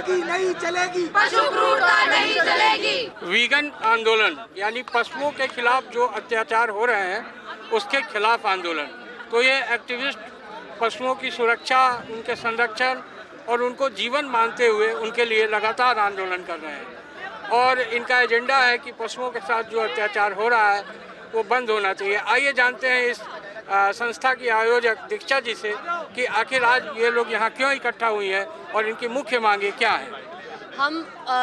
चलेगी नहीं चलेगी, पशु क्रूरता नहीं चलेगी। वीगन आंदोलन यानी पशुओं के खिलाफ जो अत्याचार हो रहे हैं उसके खिलाफ आंदोलन। तो ये एक्टिविस्ट पशुओं की सुरक्षा, उनके संरक्षण और उनको जीवन मानते हुए उनके लिए लगातार आंदोलन कर रहे हैं और इनका एजेंडा है कि पशुओं के साथ जो अत्याचार हो रहा है वो बंद होना चाहिए। आइए जानते हैं इस संस्था की आयोजक दीक्षा जी से कि आखिर आज ये लोग यहाँ क्यों इकट्ठा हुई हैं और इनकी मुख्य मांगे क्या है। हम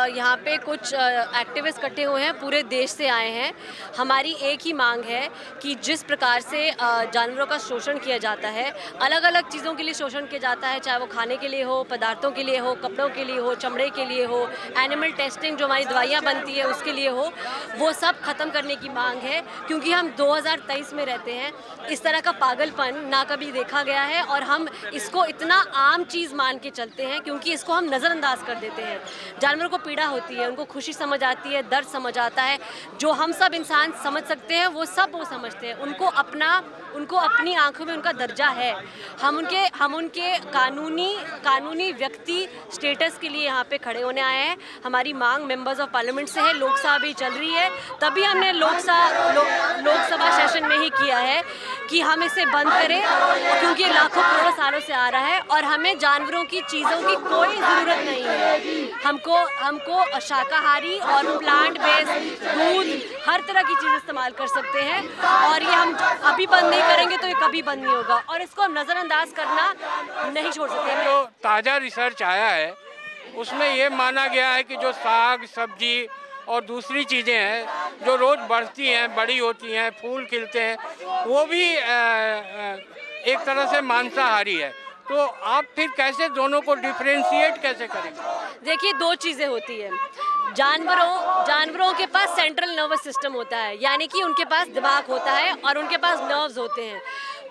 यहाँ पे कुछ एक्टिविस्ट इकट्ठे हुए हैं, पूरे देश से आए हैं। हमारी एक ही मांग है कि जिस प्रकार से जानवरों का शोषण किया जाता है, अलग अलग चीज़ों के लिए शोषण किया जाता है, चाहे वो खाने के लिए हो, पदार्थों के लिए हो, कपड़ों के लिए हो, चमड़े के लिए हो, एनिमल टेस्टिंग जो हमारी दवाइयाँ बनती है उसके लिए हो, वो सब ख़त्म करने की मांग है। क्योंकि हम 2023 में रहते हैं, इस तरह का पागलपन ना कभी देखा गया है और हम इसको इतना आम चीज़ मान के चलते हैं क्योंकि इसको हम नज़रअंदाज कर देते हैं। जानवरों को पीड़ा होती है, उनको खुशी समझ आती है, दर्द समझ आता है, जो हम सब इंसान समझ सकते हैं वो सब वो समझते हैं। उनको अपनी आंखों में उनका दर्जा है। हम उनके कानूनी व्यक्ति स्टेटस के लिए यहाँ पे खड़े होने आए हैं। हमारी मांग मेंबर्स ऑफ पार्लियामेंट से है, लोकसभा भी चल रही है, तभी हमने लोकसभा सेशन में ही किया है कि हम इसे बंद करें क्योंकि लाखों करोड़ों सालों से आ रहा है और हमें जानवरों की चीज़ों की कोई ज़रूरत नहीं है। हमको शाकाहारी और प्लांट बेस्ड दूध हर तरह की चीज़ इस्तेमाल कर सकते हैं और ये हम अभी बंद नहीं करेंगे तो ये कभी बंद नहीं होगा और इसको हम नज़रअंदाज करना नहीं छोड़ सकते। जो ताज़ा रिसर्च आया है उसमें ये माना गया है कि जो साग सब्जी और दूसरी चीज़ें हैं जो रोज़ बढ़ती हैं, बड़ी होती हैं, फूल खिलते हैं, वो भी एक तरह से मांसाहारी है। तो आप फिर कैसे दोनों को डिफरेंशिएट कैसे करेंगे? देखिए, दो चीज़ें होती है। जानवरों के पास सेंट्रल नर्वस सिस्टम होता है, यानी कि उनके पास दिमाग होता है और उनके पास नर्व्स होते हैं।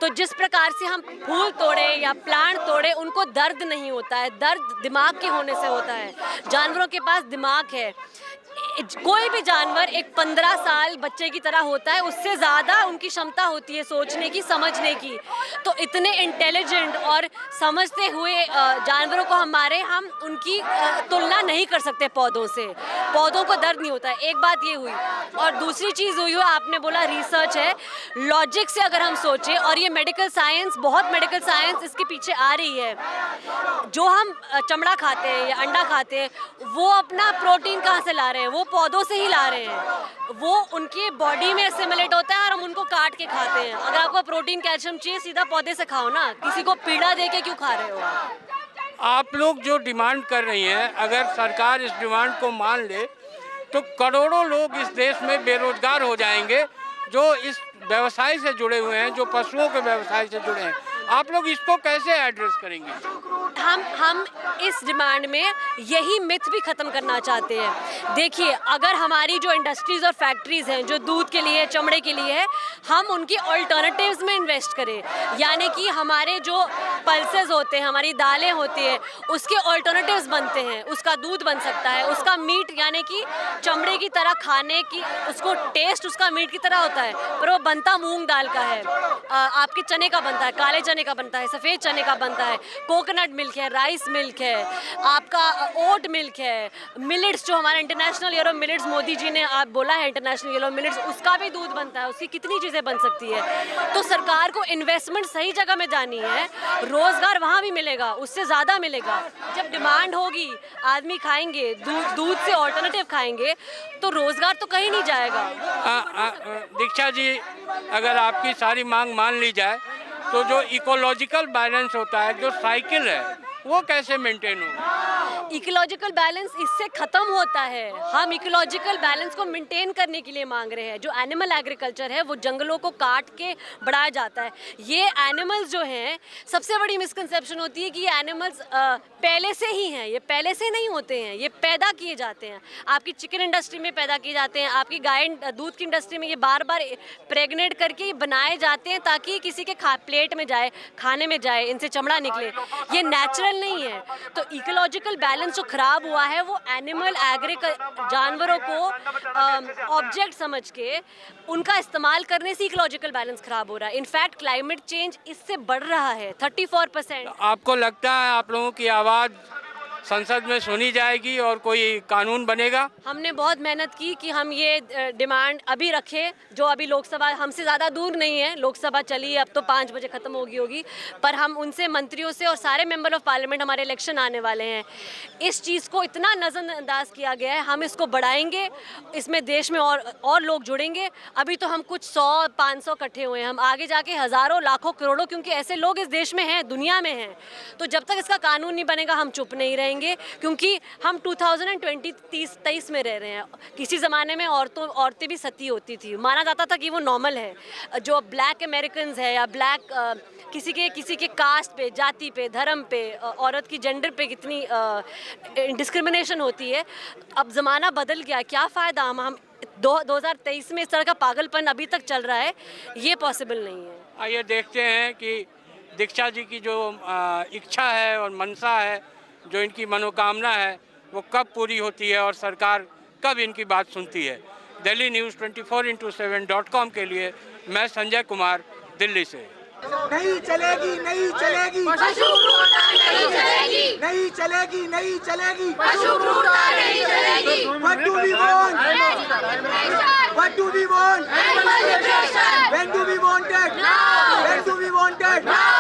तो जिस प्रकार से हम फूल तोड़े या प्लांट तोड़े, उनको दर्द नहीं होता है, दर्द दिमाग के होने से होता है। जानवरों के पास दिमाग है। कोई भी जानवर एक 15 साल बच्चे की तरह होता है, उससे ज़्यादा उनकी क्षमता होती है सोचने की, समझने की। तो इतने इंटेलिजेंट और समझते हुए जानवरों को हम उनकी तुलना नहीं कर सकते पौधों से। पौधों को दर्द नहीं होता है, एक बात ये हुई। और दूसरी चीज़ हुई है, आपने बोला रिसर्च है, लॉजिक से अगर हम सोचें, और ये मेडिकल साइंस इसके पीछे आ रही है। जो हम चमड़ा खाते हैं या अंडा खाते हैं, वो अपना प्रोटीन कहाँ से ला रहे हैं? वो पौधों से ही ला रहे हैं। वो उनकी बॉडी में एसिमिलेट होता है और हम उनको काट के खाते हैं। अगर आपको प्रोटीन कैल्शियम चाहिए, सीधा पौधे से खाओ ना, किसी को पीड़ा दे के क्यों खा रहे हो आप लोग जो डिमांड कर रही हैं, अगर सरकार इस डिमांड को मान ले तो करोड़ों लोग इस देश में बेरोजगार हो जाएंगे जो इस व्यवसाय से जुड़े हुए हैं, जो पशुओं के व्यवसाय से जुड़े हैं। आप लोग इसको कैसे एड्रेस करेंगे? हम इस डिमांड में यही मिथ भी ख़त्म करना चाहते हैं। देखिए, अगर हमारी जो इंडस्ट्रीज़ और फैक्ट्रीज़ हैं जो दूध के लिए, चमड़े के लिए है, हम उनकी ऑल्टरनेटिव्स में इन्वेस्ट करें। यानी कि हमारे जो पल्सेस होते हैं, हमारी दालें होती हैं, उसके ऑल्टरनेटिव्स बनते हैं। उसका दूध बन सकता है, उसका मीट यानी कि चमड़े की तरह खाने की, उसको टेस्ट उसका मीट की तरह होता है, पर वो बनता मूंग दाल का है, आपके चने का बनता है, काले चने का बनता है, सफ़ेद चने का बनता है, कोकोनट मिल्क है, राइस मिल्क है, आपका ओट मिल्क है, मिलेट्स जो हमारा international year of millets Modi ji ने आप बोला है, इंटरनेशनल ईयर ऑफ मिलेट्स, उसका भी दूध बनता है। उसकी कितनी चीज़ें बन सकती है। तो सरकार को इन्वेस्टमेंट सही जगह में जानी है, रोज़गार वहाँ भी मिलेगा, उससे ज़्यादा मिलेगा। जब डिमांड होगी, आदमी खाएंगे, दूध से ऑल्टरनेटिव खाएंगे, तो रोज़गार तो कहीं नहीं जाएगा। दीक्षा जी, अगर आपकी सारी मांग मान ली जाए तो जो इकोलॉजिकल बैलेंस होता है, जो साइकिल है, वो कैसे मेंटेन होगा? इकोलॉजिकल बैलेंस इससे ख़त्म होता है। हम इकोलॉजिकल बैलेंस को मेंटेन करने के लिए मांग रहे हैं। जो एनिमल एग्रीकल्चर है, वो जंगलों को काट के बढ़ाया जाता है। ये एनिमल्स जो हैं, सबसे बड़ी मिसकंसेप्शन होती है कि ये एनिमल्स पहले से ही हैं। ये पहले से नहीं होते हैं, ये पैदा किए जाते हैं। आपकी चिकन इंडस्ट्री में पैदा किए जाते हैं, आपकी गाय दूध की इंडस्ट्री में ये बार बार प्रेग्नेंट करके बनाए जाते हैं ताकि किसी के प्लेट में जाए, खाने में जाए, इनसे चमड़ा निकले। ये नेचुरल नहीं है। तो इकोलॉजिकल बैलेंस जो खराब हुआ है, वो एनिमल जानवरों को ऑब्जेक्ट समझ के उनका इस्तेमाल करने से इकोलॉजिकल बैलेंस खराब हो रहा है। इनफैक्ट क्लाइमेट चेंज इससे बढ़ रहा है 34%। आपको लगता है आप लोगों की आवाज़ संसद में सुनी जाएगी और कोई कानून बनेगा। हमने बहुत मेहनत की कि हम ये डिमांड अभी रखें, जो अभी लोकसभा हमसे ज़्यादा दूर नहीं है, लोकसभा चली है, अब तो 5 बजे ख़त्म होगी, पर हम उनसे, मंत्रियों से और सारे मेंबर ऑफ पार्लियामेंट, हमारे इलेक्शन आने वाले हैं, इस चीज़ को इतना नज़रअंदाज किया गया है, हम इसको बढ़ाएंगे, इसमें देश में और लोग जुड़ेंगे। अभी तो हम कुछ 100-500 इकट्ठे हुए हैं, हम आगे जाके हज़ारों, लाखों, करोड़ों, क्योंकि ऐसे लोग इस देश में हैं, दुनिया में हैं। तो जब तक इसका कानून नहीं बनेगा हम चुप नहीं रहेंगे, क्योंकि हम 2023 में रह रहे हैं। किसी ज़माने में औरतें भी सती होती थी, माना जाता था कि वो नॉर्मल है। जो ब्लैक अमेरिकन है या ब्लैक किसी के कास्ट पे, जाति पे, धर्म पे, औरत की जेंडर पे कितनी डिस्क्रिमिनेशन होती है। अब ज़माना बदल गया, क्या फ़ायदा हम 2023 में इस तरह का पागलपन अभी तक चल रहा है, ये पॉसिबल नहीं है। आइए देखते हैं कि दीक्षा जी की जो इच्छा है और मनसा है, जो इनकी मनोकामना है, वो कब पूरी होती है और सरकार कब इनकी बात सुनती है। दिल्ली न्यूज़ 24x7.com के लिए मैं संजय कुमार, दिल्ली से। नहीं चलेगी, नहीं चलेगी, पशु क्रूरता नहीं चलेगी, नहीं चलेगी, नहीं चलेगी। पशु क्रूरता नहीं चलेगी। What do we want? What do we want? Animal liberation. When do we want it? Now. When do we want it? Now.